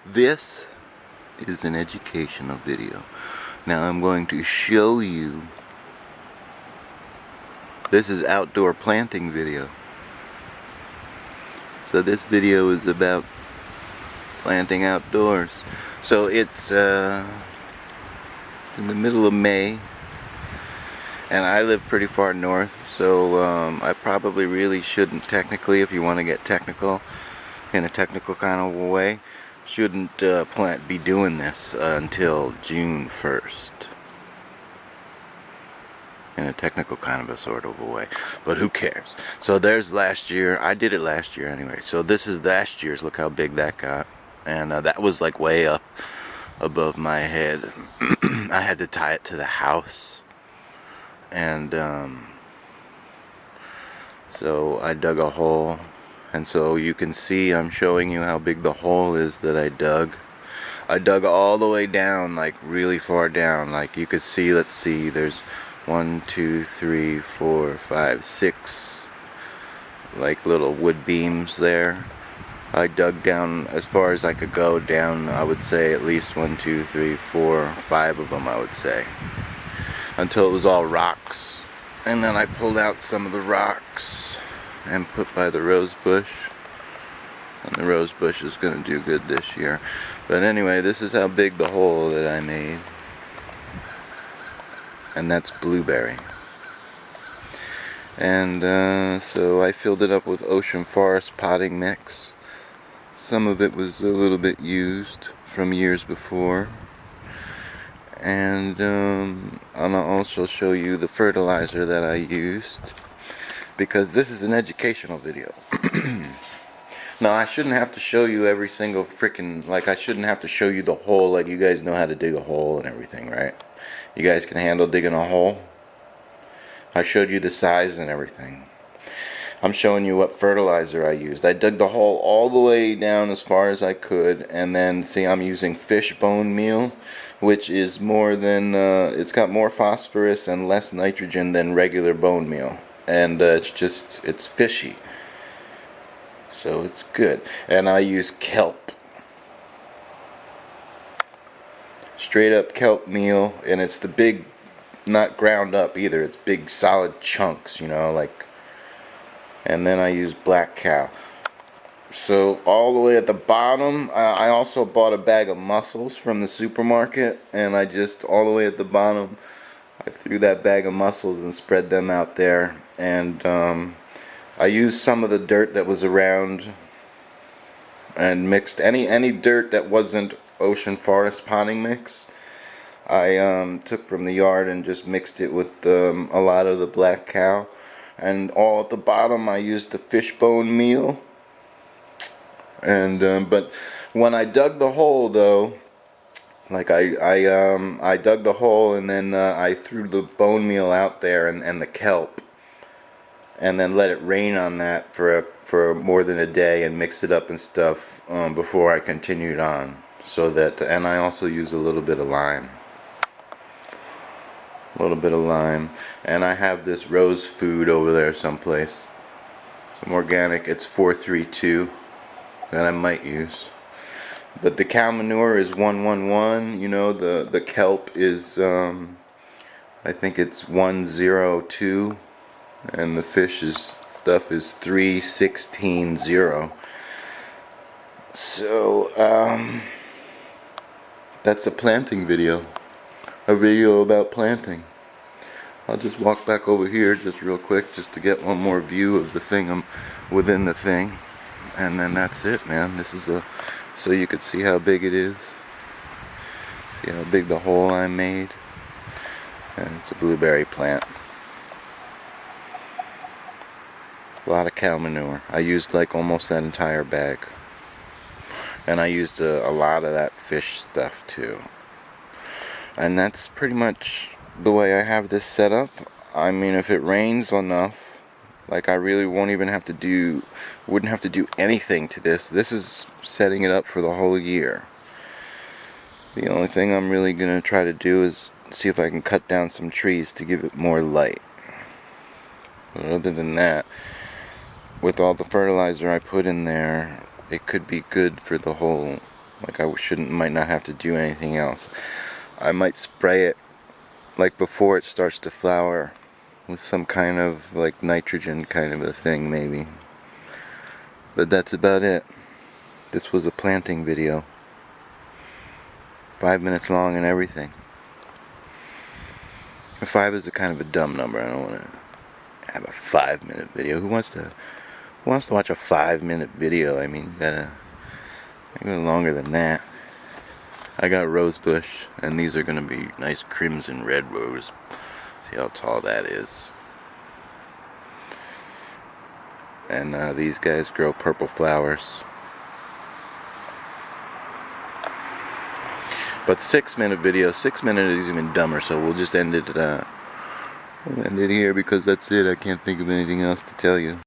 This is an educational video. Now I'm going to show you. This is outdoor planting video. So this video is about planting outdoors. So it's in the middle of May, and I live pretty far north, so I probably really shouldn't technically, if you want to get technical, in a technical kind of a way, shouldn't be doing this until June 1st. In a technical kind of a sort of a way, but who cares? So there's last year. I did it last year anyway, so this is last year's. Look how big that got. And that was like way up above my head. I had to tie it to the house, and so I dug a hole, and so you can see I'm showing you how big the hole is that I dug. I dug all the way down, like really far down. Like you could see, let's see, there's 1, 2, 3, 4, 5, 6 like little wood beams there. I dug down as far as I could go down. I would say at least 1, 2, 3, 4, 5 of them, I would say, until it was all rocks. And then I pulled out some of the rocks and put by the rose bush, and the rose bush is going to do good this year. But anyway, this is how big the hole that I made, and that's blueberry. And so I filled it up with ocean forest potting mix. Some of it was a little bit used from years before, and I'll also show you the fertilizer that I used, because this is an educational video. Now I shouldn't have to show you every single freaking, like I shouldn't have to show you the hole. Like you guys know how to dig a hole and everything, right? You guys can handle digging a hole? I showed you the size and everything. I'm showing you what fertilizer I used. I dug the hole all the way down as far as I could, and then see, I'm using fish bone meal, which is more than, it's got more phosphorus and less nitrogen than regular bone meal. And it's fishy. So it's good. And I use kelp. Straight up kelp meal, and it's the big, not ground up either, it's big solid chunks, you know, like. And then I use black cow. So all the way at the bottom, I also bought a bag of mussels from the supermarket, and I just, all the way at the bottom, I threw that bag of mussels and spread them out there. And I used some of the dirt that was around and mixed any dirt that wasn't ocean forest potting mix. I took from the yard and just mixed it with a lot of the black cow. And all at the bottom I used the fish bone meal. And but when I dug the hole though, like I dug the hole, and then I threw the bone meal out there and the kelp, and then let it rain on that for more than a day, and mix it up and stuff before I continued on. So that, and I also used a little bit of lime. And I have this rose food over there someplace, some organic. It's 432 that I might use, but the cow manure is 111. You know, the kelp is I think it's 102, and the fish stuff is 3160. So that's a planting video. A video about planting. I'll just walk back over here just real quick, just to get one more view of the thing. I'm within the thing, and then that's it, man. This is so you could see how big it is. See how big the hole I made, and it's a blueberry plant. A lot of cow manure. I used like almost that entire bag, and I used a lot of that fish stuff too. And that's pretty much the way I have this set up. I mean, if it rains enough, like I really wouldn't have to do anything to this. This is setting it up for the whole year. The only thing I'm really gonna try to do is see if I can cut down some trees to give it more light. But other than that, with all the fertilizer I put in there, it could be good for the whole Like I might not have to do anything else. I might spray it like before it starts to flower with some kind of like nitrogen kind of a thing maybe. But that's about it. This was a planting video. 5 minutes long and everything. 5 is a kind of a dumb number. I don't want to have a 5-minute video. Who wants to watch a 5-minute video? I mean, gotta go longer than that. I got rose bush, and these are gonna be nice crimson red rose. See how tall that is. And these guys grow purple flowers. But 6-minute video, 6-minute is even dumber, so we'll just end it here because that's it. I can't think of anything else to tell you.